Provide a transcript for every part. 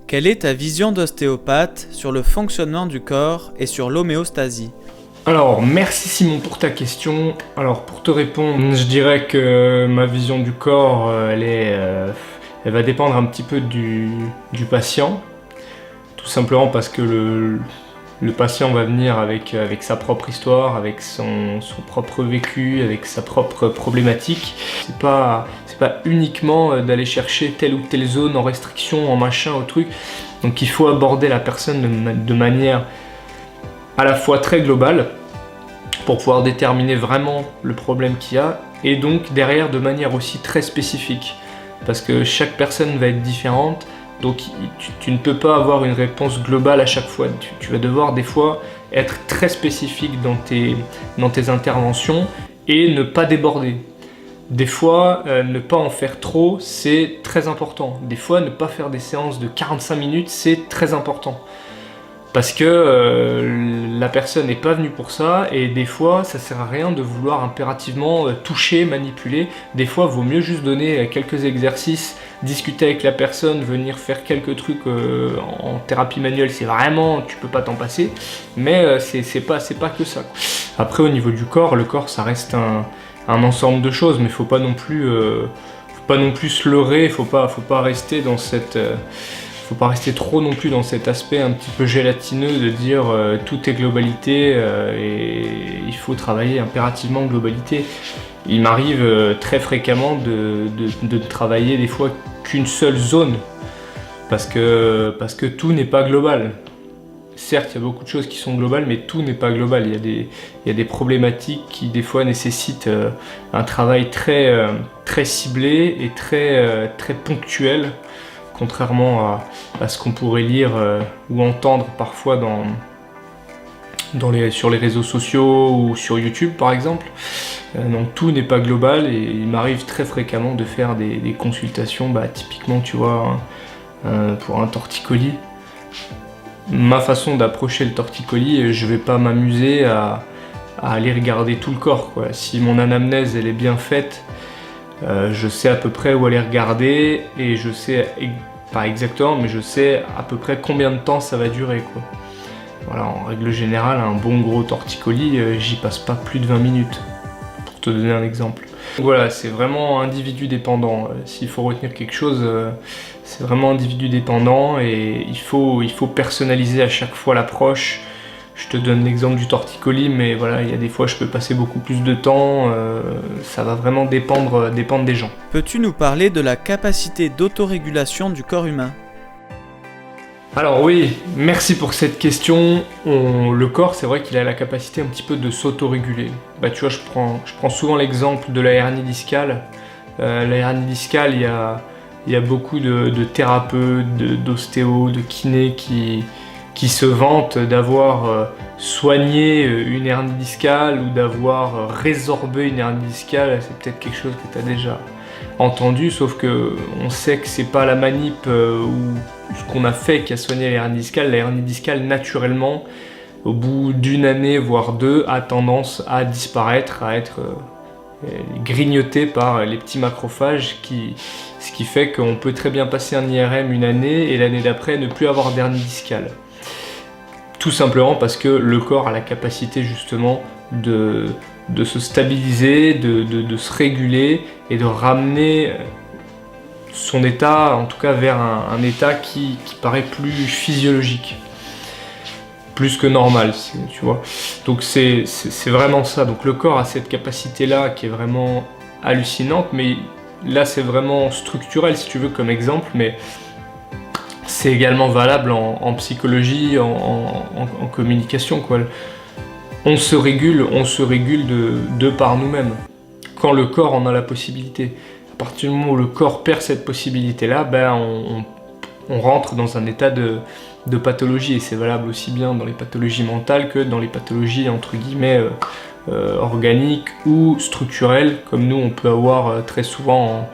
Quelle est ta vision d'ostéopathe sur le fonctionnement du corps et sur l'homéostasie? Alors, merci Simon pour ta question. Alors, pour te répondre, je dirais que ma vision du corps, elle va dépendre un petit peu du patient. Tout simplement parce que le patient va venir avec sa propre histoire, avec son propre vécu, avec sa propre problématique. C'est pas uniquement d'aller chercher telle ou telle zone en restriction, en machin, au truc. Donc il faut aborder la personne de manière à la fois très globale pour pouvoir déterminer vraiment le problème qu'il y a, et donc derrière de manière aussi très spécifique. Parce que chaque personne va être différente. Donc tu ne peux pas avoir une réponse globale à chaque fois. Tu vas devoir des fois être très spécifique dans tes interventions et ne pas déborder. Des fois, ne pas en faire trop, c'est très important. Des fois, ne pas faire des séances de 45 minutes, c'est très important. Parce que la personne n'est pas venue pour ça, et des fois ça sert à rien de vouloir impérativement toucher, manipuler. Des fois il vaut mieux juste donner quelques exercices, discuter avec la personne, venir faire quelques trucs en thérapie manuelle, c'est vraiment, tu peux pas t'en passer, mais c'est pas que ça, quoi. Après au niveau du corps, le corps ça reste un ensemble de choses, mais faut pas non plus se leurrer, faut pas rester dans cette... faut pas rester trop non plus dans cet aspect un petit peu gélatineux de dire tout est globalité et il faut travailler impérativement globalité. Il m'arrive très fréquemment de travailler des fois qu'une seule zone parce que tout n'est pas global. Certes, il y a beaucoup de choses qui sont globales, mais tout n'est pas global. Il y a des problématiques qui des fois nécessitent un travail très ciblé et très ponctuel. Contrairement à ce qu'on pourrait lire ou entendre parfois sur les réseaux sociaux ou sur YouTube par exemple. Donc tout n'est pas global, et il m'arrive très fréquemment de faire des consultations, typiquement tu vois, pour un torticolis. Ma façon d'approcher le torticolis, je vais pas m'amuser à aller regarder tout le corps, quoi. Si mon anamnèse elle est bien faite, je sais à peu près où aller regarder, et je sais, pas exactement, mais je sais à peu près combien de temps ça va durer, quoi. Voilà, en règle générale, un bon gros torticolis, j'y passe pas plus de 20 minutes, pour te donner un exemple. Donc voilà, c'est vraiment individu dépendant. S'il faut retenir quelque chose, c'est vraiment individu dépendant, et il faut personnaliser à chaque fois l'approche. Je te donne l'exemple du torticolis, mais voilà, il y a des fois je peux passer beaucoup plus de temps, ça va vraiment dépendre des gens. Peux-tu nous parler de la capacité d'autorégulation du corps humain? Alors oui, merci pour cette question. Le corps, c'est vrai qu'il a la capacité un petit peu de s'autoréguler. Tu vois, je prends souvent l'exemple de la hernie discale. La hernie discale, il y a beaucoup de thérapeutes, d'ostéos, de kinés qui se vantent d'avoir soigné une hernie discale ou d'avoir résorbé une hernie discale. C'est peut-être quelque chose que tu as déjà entendu, sauf que on sait que c'est pas la manip ou ce qu'on a fait qui a soigné la hernie discale. La hernie discale, naturellement, au bout d'une année, voire deux, a tendance à disparaître, à être grignotée par les petits macrophages, ce qui fait qu'on peut très bien passer un IRM une année et l'année d'après ne plus avoir d'hernie discale. Tout simplement parce que le corps a la capacité justement de se stabiliser, de se réguler et de ramener son état, en tout cas vers un état qui paraît plus physiologique, plus que normal, tu vois. Donc c'est vraiment ça. Donc le corps a cette capacité-là qui est vraiment hallucinante, mais là c'est vraiment structurel si tu veux comme exemple, mais c'est également valable en psychologie, en communication, quoi. On se régule de par nous-mêmes, quand le corps en a la possibilité. À partir du moment où le corps perd cette possibilité-là, on rentre dans un état de pathologie, et c'est valable aussi bien dans les pathologies mentales que dans les pathologies entre guillemets organiques ou structurelles, comme nous on peut avoir très souvent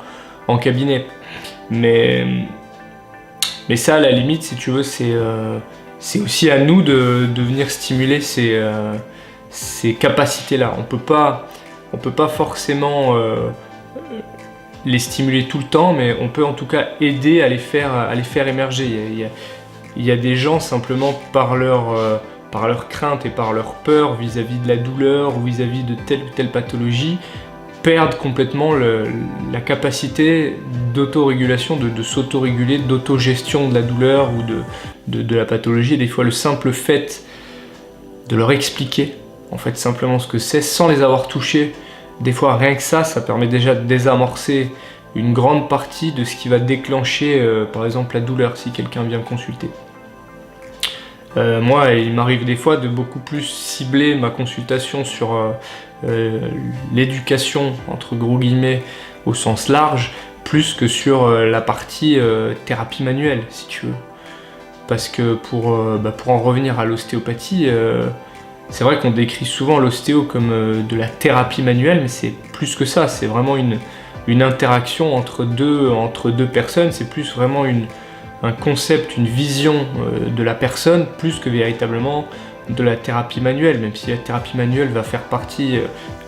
en cabinet. Mais ça, à la limite, si tu veux, c'est aussi à nous de venir stimuler ces capacités-là. On peut pas forcément les stimuler tout le temps, mais on peut en tout cas aider à les faire émerger. Il y a des gens simplement par leur crainte et par leur peur vis-à-vis de la douleur ou vis-à-vis de telle ou telle pathologie, perdent complètement la capacité d'autorégulation, de s'autoréguler, d'autogestion de la douleur ou de la pathologie. Et des fois, le simple fait de leur expliquer en fait simplement ce que c'est sans les avoir touchés, des fois rien que ça permet déjà de désamorcer une grande partie de ce qui va déclencher par exemple la douleur si quelqu'un vient consulter. Moi, il m'arrive des fois de beaucoup plus cibler ma consultation sur l'éducation, entre gros guillemets, au sens large, plus que sur la partie thérapie manuelle, si tu veux. Parce que pour en revenir à l'ostéopathie, c'est vrai qu'on décrit souvent l'ostéo comme de la thérapie manuelle, mais c'est plus que ça, c'est vraiment une interaction entre deux personnes, c'est plus vraiment un concept, une vision de la personne, plus que véritablement de la thérapie manuelle, même si la thérapie manuelle va faire partie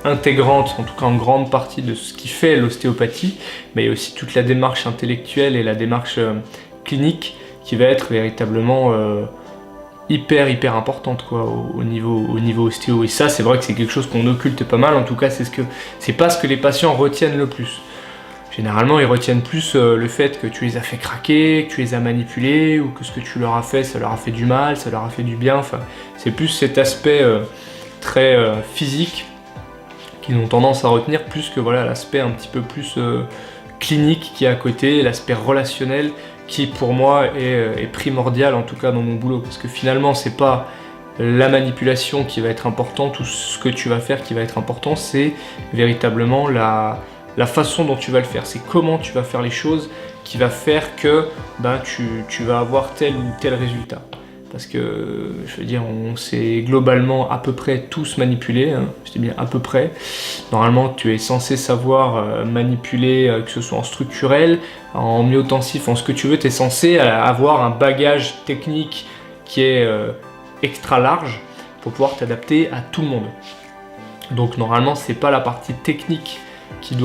intégrante, en tout cas en grande partie de ce qui fait l'ostéopathie, mais il y a aussi toute la démarche intellectuelle et la démarche clinique qui va être véritablement hyper importante quoi, au niveau ostéo. Et ça, c'est vrai que c'est quelque chose qu'on occulte pas mal, en tout cas c'est pas ce que les patients retiennent le plus. Généralement, ils retiennent plus le fait que tu les as fait craquer, que tu les as manipulés, ou que ce que tu leur as fait, ça leur a fait du mal, ça leur a fait du bien. Enfin, c'est plus cet aspect très physique qu'ils ont tendance à retenir, plus que voilà, l'aspect un petit peu plus clinique qui est à côté, l'aspect relationnel qui, pour moi, est primordial, en tout cas dans mon boulot. Parce que finalement, c'est pas la manipulation qui va être importante, ou ce que tu vas faire qui va être important, c'est véritablement la façon dont tu vas le faire, c'est comment tu vas faire les choses qui va faire que tu vas avoir tel ou tel résultat. Parce que, je veux dire, on s'est globalement à peu près tous manipulés, hein, je dis bien à peu près. Normalement, tu es censé savoir manipuler, que ce soit en structurel, en myotensif, en ce que tu veux, tu es censé avoir un bagage technique qui est extra large pour pouvoir t'adapter à tout le monde. Donc normalement, c'est pas la partie technique qui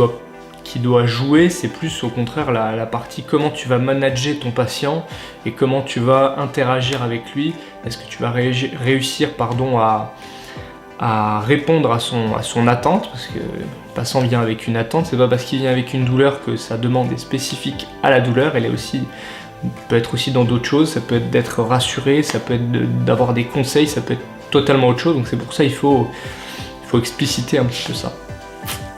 doit jouer, c'est plus au contraire la partie comment tu vas manager ton patient et comment tu vas interagir avec lui. Est-ce que tu vas réussir à répondre à son attente, parce que le patient vient avec une attente, c'est pas parce qu'il vient avec une douleur que sa demande est spécifique à la douleur, elle peut être aussi dans d'autres choses, ça peut être d'être rassuré, ça peut être d'avoir des conseils, ça peut être totalement autre chose, donc c'est pour ça qu'il faut expliciter un petit peu ça.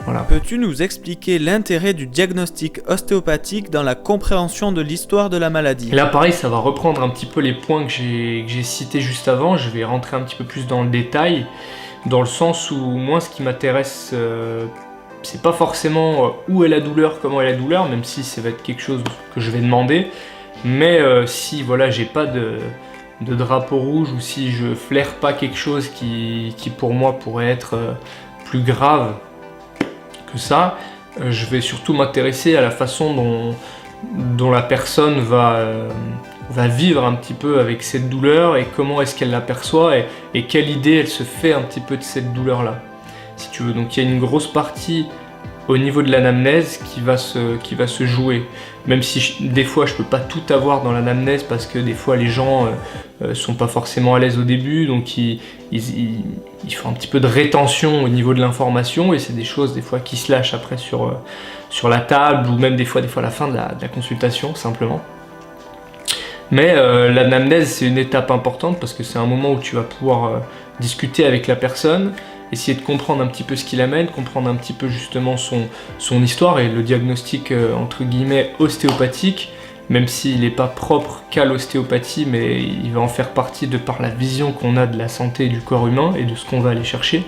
Voilà. Peux-tu nous expliquer l'intérêt du diagnostic ostéopathique dans la compréhension de l'histoire de la maladie ? Là pareil, ça va reprendre un petit peu les points que j'ai cités juste avant, je vais rentrer un petit peu plus dans le détail, dans le sens où moi ce qui m'intéresse, c'est pas forcément où est la douleur, comment est la douleur, même si ça va être quelque chose que je vais demander, mais si voilà, j'ai pas de drapeau rouge, ou si je flaire pas quelque chose qui pour moi pourrait être plus grave que ça, je vais surtout m'intéresser à la façon dont la personne va vivre un petit peu avec cette douleur et comment est-ce qu'elle l'aperçoit et quelle idée elle se fait un petit peu de cette douleur-là, si tu veux. Donc il y a une grosse partie au niveau de l'anamnèse qui va se jouer, même si des fois je peux pas tout avoir dans l'anamnèse parce que des fois les gens sont pas forcément à l'aise au début, donc ils font un petit peu de rétention au niveau de l'information et c'est des choses des fois qui se lâchent après sur la table ou même des fois à la fin de la consultation simplement. Mais l'anamnèse c'est une étape importante parce que c'est un moment où tu vas pouvoir discuter avec la personne, essayer de comprendre un petit peu ce qui l'amène, comprendre un petit peu justement son histoire et le diagnostic entre guillemets ostéopathique, même s'il n'est pas propre qu'à l'ostéopathie, mais il va en faire partie de par la vision qu'on a de la santé et du corps humain et de ce qu'on va aller chercher.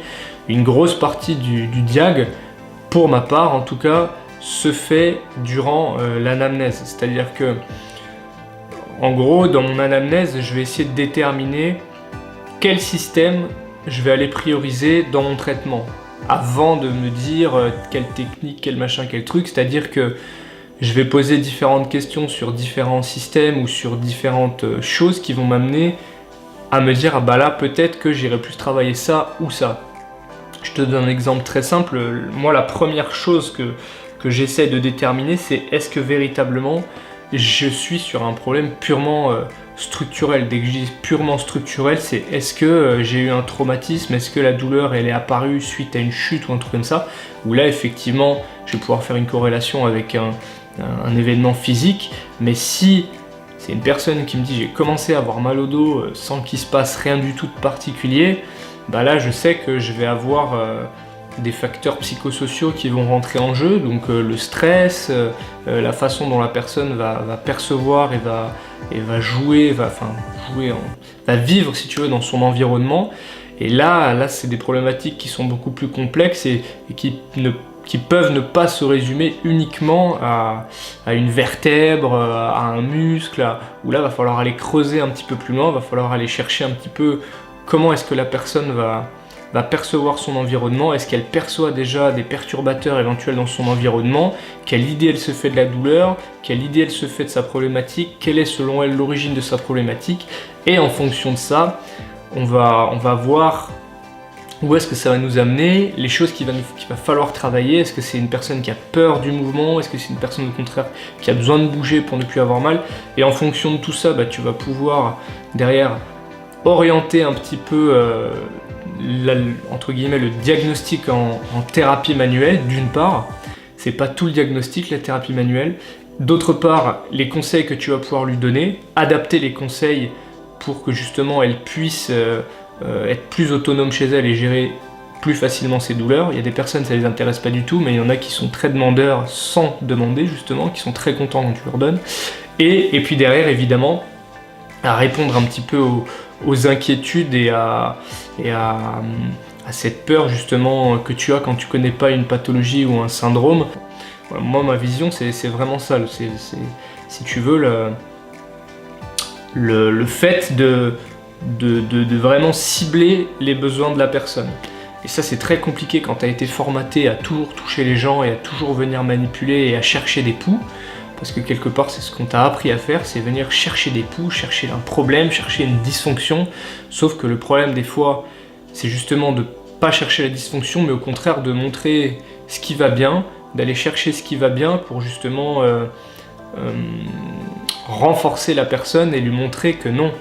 Une grosse partie du diag, pour ma part en tout cas, se fait durant l'anamnèse, c'est-à-dire que en gros dans mon anamnèse je vais essayer de déterminer quel système je vais aller prioriser dans mon traitement avant de me dire quelle technique, quel machin, quel truc, c'est-à-dire que je vais poser différentes questions sur différents systèmes ou sur différentes choses qui vont m'amener à me dire ah bah là peut-être que j'irai plus travailler ça ou ça. Je te donne un exemple très simple, moi la première chose que que j'essaie de déterminer, c'est est-ce que véritablement je suis sur un problème purement structurel. Dès que je dis purement structurel, c'est est-ce que j'ai eu un traumatisme, est-ce que la douleur elle est apparue suite à une chute ou un truc comme ça, où là effectivement je vais pouvoir faire une corrélation avec un événement physique. Mais si c'est une personne qui me dit j'ai commencé à avoir mal au dos sans qu'il se passe rien du tout de particulier, bah là je sais que je vais avoir des facteurs psychosociaux qui vont rentrer en jeu, donc le stress, la façon dont la personne va percevoir et va jouer, va vivre si tu veux dans son environnement. Et là c'est des problématiques qui sont beaucoup plus complexes et qui peuvent ne pas se résumer uniquement à une vertèbre, à un muscle, où là va falloir aller creuser un petit peu plus loin, va falloir aller chercher un petit peu comment est-ce que la personne va percevoir son environnement, est-ce qu'elle perçoit déjà des perturbateurs éventuels dans son environnement, quelle idée elle se fait de la douleur, quelle idée elle se fait de sa problématique, quelle est selon elle l'origine de sa problématique, et en fonction de ça, on va voir où est-ce que ça va nous amener, les choses qu'il va falloir travailler. Est-ce que c'est une personne qui a peur du mouvement, est-ce que c'est une personne au contraire qui a besoin de bouger pour ne plus avoir mal, et en fonction de tout ça, tu vas pouvoir derrière orienter un petit peu entre guillemets le diagnostic en thérapie manuelle. D'une part, c'est pas tout le diagnostic la thérapie manuelle, d'autre part les conseils que tu vas pouvoir lui donner, adapter les conseils pour que justement elle puisse être plus autonome chez elle et gérer plus facilement ses douleurs. Il y a des personnes ça les intéresse pas du tout, mais il y en a qui sont très demandeurs sans demander justement, qui sont très contents quand tu leur donnes, et puis derrière évidemment à répondre un petit peu aux inquiétudes et à cette peur justement que tu as quand tu connais pas une pathologie ou un syndrome. Voilà, moi ma vision c'est vraiment ça, si tu veux le fait de vraiment cibler les besoins de la personne. Et ça c'est très compliqué quand tu as été formaté à toujours toucher les gens et à toujours venir manipuler et à chercher des poux. Parce que quelque part, c'est ce qu'on t'a appris à faire, c'est venir chercher des poux, chercher un problème, chercher une dysfonction. Sauf que le problème, des fois, c'est justement de ne pas chercher la dysfonction, mais au contraire de montrer ce qui va bien, d'aller chercher ce qui va bien pour justement renforcer la personne et lui montrer que non,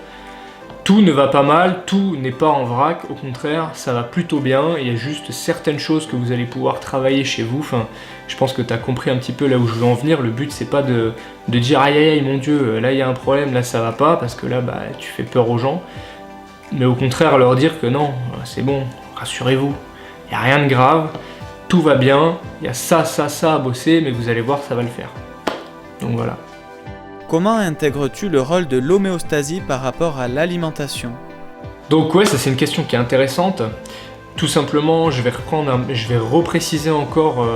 tout ne va pas mal, tout n'est pas en vrac, au contraire, ça va plutôt bien, il y a juste certaines choses que vous allez pouvoir travailler chez vous. Enfin, je pense que tu as compris un petit peu là où je veux en venir. Le but, c'est pas de dire aïe aïe aïe mon Dieu, là il y a un problème, là ça va pas, parce que là tu fais peur aux gens. Mais au contraire, leur dire que non, c'est bon, rassurez-vous, il n'y a rien de grave, tout va bien, il y a ça à bosser, mais vous allez voir, ça va le faire. Donc voilà. Comment intègres-tu le rôle de l'homéostasie par rapport à l'alimentation ? Donc ouais, ça c'est une question qui est intéressante. Tout simplement, je vais repréciser encore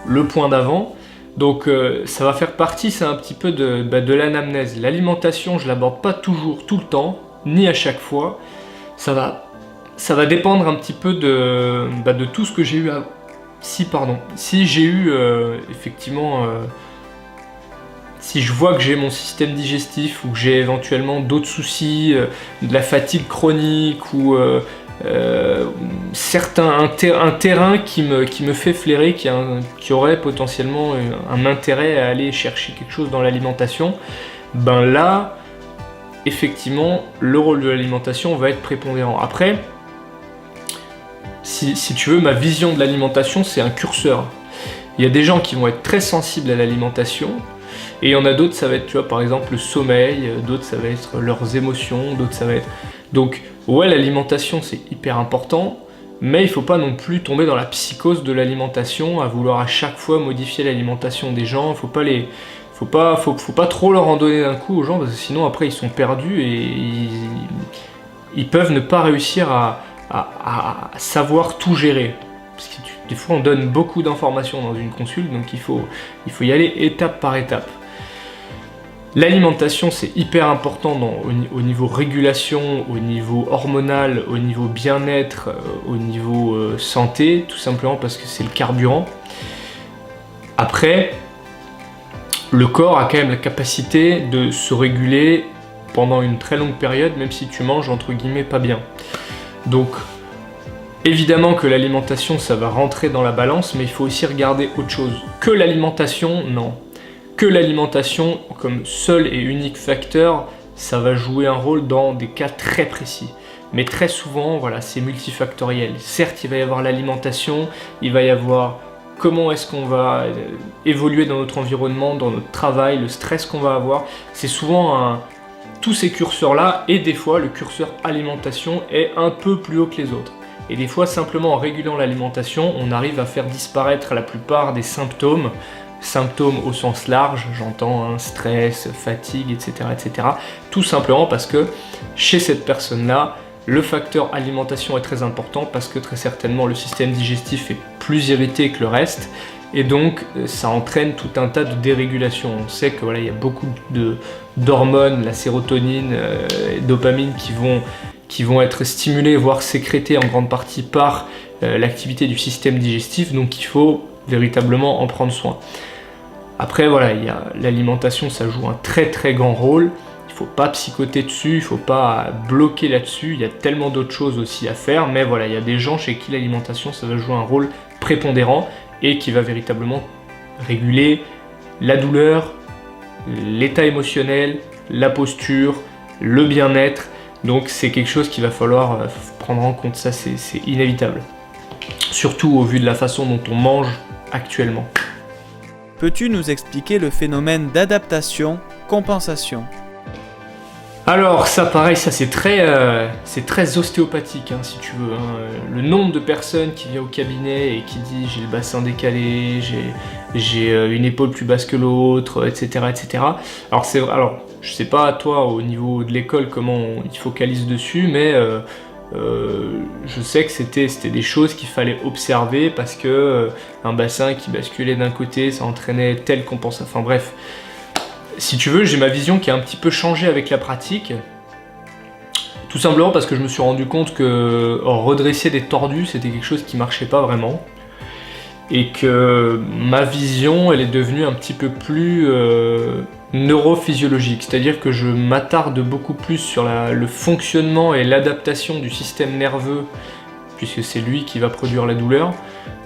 le point d'avant. Donc ça va faire partie, c'est un petit peu de l'anamnèse. L'alimentation, je l'aborde pas toujours, tout le temps, ni à chaque fois. Ça va dépendre un petit peu de tout ce que j'ai eu. Si j'ai eu effectivement... si je vois que j'ai mon système digestif ou que j'ai éventuellement d'autres soucis, de la fatigue chronique ou un terrain qui me fait flairer, qui aurait potentiellement un intérêt à aller chercher quelque chose dans l'alimentation, ben là, effectivement, le rôle de l'alimentation va être prépondérant. Après, si tu veux, ma vision de l'alimentation, c'est un curseur. Il y a des gens qui vont être très sensibles à l'alimentation, et il y en a d'autres, ça va être, tu vois, par exemple, le sommeil, d'autres, ça va être leurs émotions, d'autres, ça va être... Donc, ouais, l'alimentation, c'est hyper important, mais il faut pas non plus tomber dans la psychose de l'alimentation, à vouloir à chaque fois modifier l'alimentation des gens. Faut pas trop leur en donner d'un coup aux gens, parce que sinon, après, ils sont perdus et ils peuvent ne pas réussir à savoir tout gérer. Parce que des fois, on donne beaucoup d'informations dans une consulte, donc il faut y aller étape par étape. L'alimentation, c'est hyper important au niveau régulation, au niveau hormonal, au niveau bien-être, au niveau santé, tout simplement parce que c'est le carburant. Après, le corps a quand même la capacité de se réguler pendant une très longue période, même si tu manges entre guillemets pas bien. Donc, Évidemment que l'alimentation, ça va rentrer dans la balance, mais il faut aussi regarder autre chose. Que l'alimentation, non. Que l'alimentation, comme seul et unique facteur, ça va jouer un rôle dans des cas très précis. Mais très souvent, voilà, c'est multifactoriel. Certes, il va y avoir l'alimentation, il va y avoir comment est-ce qu'on va évoluer dans notre environnement, dans notre travail, le stress qu'on va avoir. C'est souvent tous ces curseurs-là, et des fois, le curseur alimentation est un peu plus haut que les autres. Et des fois, simplement en régulant l'alimentation, on arrive à faire disparaître la plupart des symptômes au sens large, j'entends stress, fatigue, etc., etc. Tout simplement parce que chez cette personne-là, le facteur alimentation est très important parce que très certainement le système digestif est plus irrité que le reste et donc ça entraîne tout un tas de dérégulations. On sait que voilà, il y a beaucoup d'hormones, la sérotonine, dopamine qui vont être stimulées, voire sécrétées en grande partie par l'activité du système digestif, donc il faut véritablement en prendre soin. Après voilà, l'alimentation, ça joue un très très grand rôle. Il ne faut pas psychoter dessus, il ne faut pas bloquer là-dessus, il y a tellement d'autres choses aussi à faire, mais voilà, il y a des gens chez qui l'alimentation, ça va jouer un rôle prépondérant et qui va véritablement réguler la douleur, l'état émotionnel, la posture, le bien-être. Donc c'est quelque chose qu'il va falloir prendre en compte, ça c'est inévitable. Surtout au vu de la façon dont on mange actuellement. Peux-tu nous expliquer le phénomène d'adaptation-compensation ? Alors ça pareil, ça c'est très ostéopathique si tu veux. Le nombre de personnes qui viennent au cabinet et qui dit j'ai le bassin décalé, j'ai une épaule plus basse que l'autre, etc., etc. Alors je sais pas toi au niveau de l'école comment ils focalisent dessus, mais je sais que c'était des choses qu'il fallait observer parce que un bassin qui basculait d'un côté, ça entraînait telle compensation. Enfin bref. Si tu veux, j'ai ma vision qui a un petit peu changé avec la pratique. Tout simplement parce que je me suis rendu compte que redresser des tordus, c'était quelque chose qui marchait pas vraiment. Et que ma vision, elle est devenue un petit peu plus neurophysiologique. C'est-à-dire que je m'attarde beaucoup plus sur le fonctionnement et l'adaptation du système nerveux, puisque c'est lui qui va produire la douleur,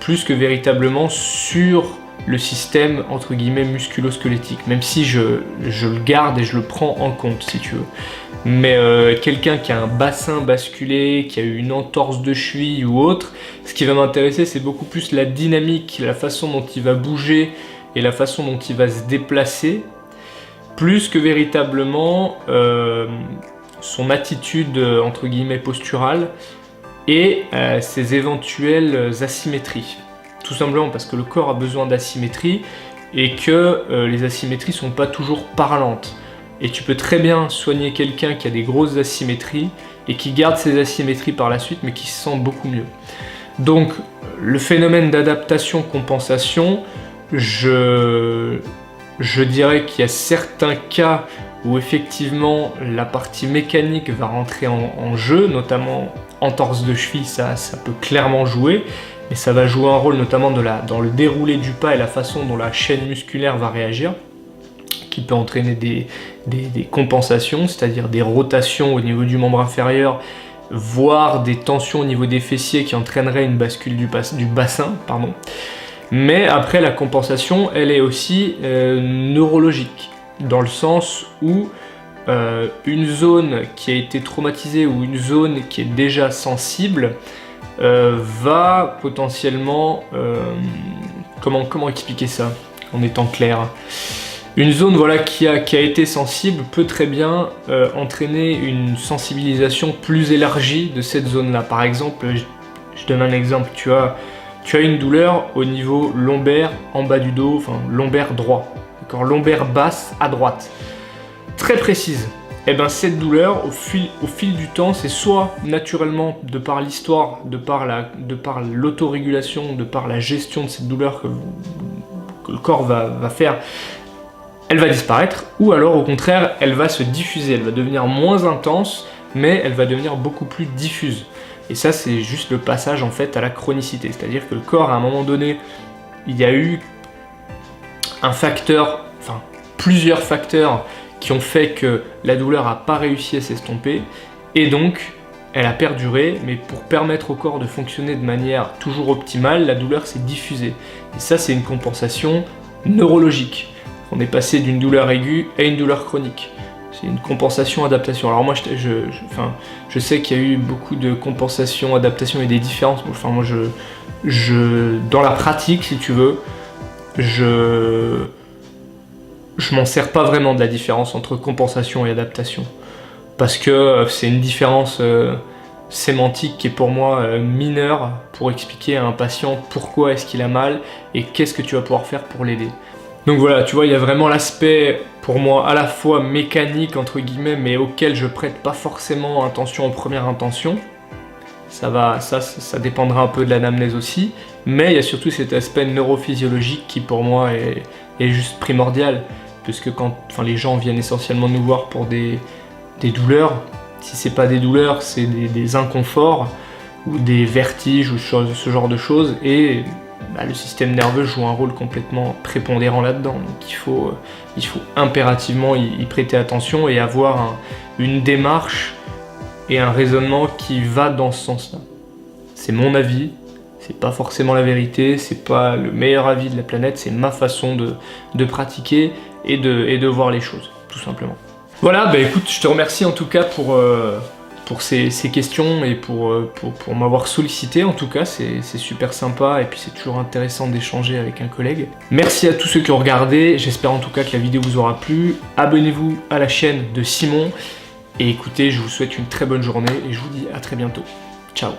plus que véritablement sur le système entre guillemets musculo-squelettique, même si je le garde et je le prends en compte si tu veux. Mais quelqu'un qui a un bassin basculé, qui a eu une entorse de cheville ou autre, ce qui va m'intéresser c'est beaucoup plus la dynamique, la façon dont il va bouger et la façon dont il va se déplacer, plus que véritablement son attitude entre guillemets posturale et ses éventuelles asymétries. Tout simplement parce que le corps a besoin d'asymétrie et que les asymétries sont pas toujours parlantes. Et tu peux très bien soigner quelqu'un qui a des grosses asymétries et qui garde ses asymétries par la suite mais qui se sent beaucoup mieux. Donc le phénomène d'adaptation-compensation, je dirais qu'il y a certains cas où effectivement la partie mécanique va rentrer en jeu, notamment entorse de cheville, ça peut clairement jouer. Et ça va jouer un rôle notamment dans le déroulé du pas et la façon dont la chaîne musculaire va réagir, qui peut entraîner des compensations, c'est-à-dire des rotations au niveau du membre inférieur, voire des tensions au niveau des fessiers qui entraîneraient une bascule du bassin. Mais après, la compensation, elle est aussi neurologique, dans le sens où une zone qui a été traumatisée ou une zone qui est déjà sensible va potentiellement comment expliquer ça en étant clair, une zone voilà qui a été sensible peut très bien entraîner une sensibilisation plus élargie de cette zone là. Par exemple, je donne un exemple, tu as une douleur au niveau lombaire en bas du dos, enfin lombaire droit, d'accord, lombaire basse à droite, très précise. Et bien cette douleur, au fil du temps, c'est soit naturellement, de par l'histoire, de par l'autorégulation, de par la gestion de cette douleur que le corps va faire, elle va disparaître, ou alors au contraire, elle va se diffuser, elle va devenir moins intense, mais elle va devenir beaucoup plus diffuse. Et ça, c'est juste le passage en fait à la chronicité, c'est-à-dire que le corps, à un moment donné, il y a eu un facteur, enfin plusieurs facteurs qui ont fait que la douleur n'a pas réussi à s'estomper, et donc elle a perduré, mais pour permettre au corps de fonctionner de manière toujours optimale, la douleur s'est diffusée. Et ça, c'est une compensation neurologique. On est passé d'une douleur aiguë à une douleur chronique. C'est une compensation-adaptation. Alors moi, je sais qu'il y a eu beaucoup de compensation, adaptation et des différences. Enfin, moi, dans la pratique, si tu veux, je m'en sers pas vraiment de la différence entre compensation et adaptation. Parce que c'est une différence sémantique qui est pour moi mineure pour expliquer à un patient pourquoi est-ce qu'il a mal et qu'est-ce que tu vas pouvoir faire pour l'aider. Donc voilà, tu vois, il y a vraiment l'aspect pour moi à la fois mécanique entre guillemets, mais auquel je prête pas forcément attention en première intention. Ça dépendra un peu de l'anamnèse aussi, mais il y a surtout cet aspect neurophysiologique qui pour moi est juste primordial, puisque les gens viennent essentiellement nous voir pour des douleurs. Si c'est pas des douleurs, c'est des inconforts ou des vertiges ou ce genre de choses, et le système nerveux joue un rôle complètement prépondérant là-dedans. Donc il faut impérativement y prêter attention et avoir une démarche et un raisonnement qui va dans ce sens-là. C'est mon avis, c'est pas forcément la vérité, c'est pas le meilleur avis de la planète, c'est ma façon de pratiquer et de voir les choses, tout simplement. Voilà, écoute, je te remercie en tout cas pour ces questions et pour m'avoir sollicité. En tout cas, c'est super sympa et puis c'est toujours intéressant d'échanger avec un collègue. Merci à tous ceux qui ont regardé, j'espère en tout cas que la vidéo vous aura plu. Abonnez-vous à la chaîne de Simon et écoutez, je vous souhaite une très bonne journée et je vous dis à très bientôt. Ciao.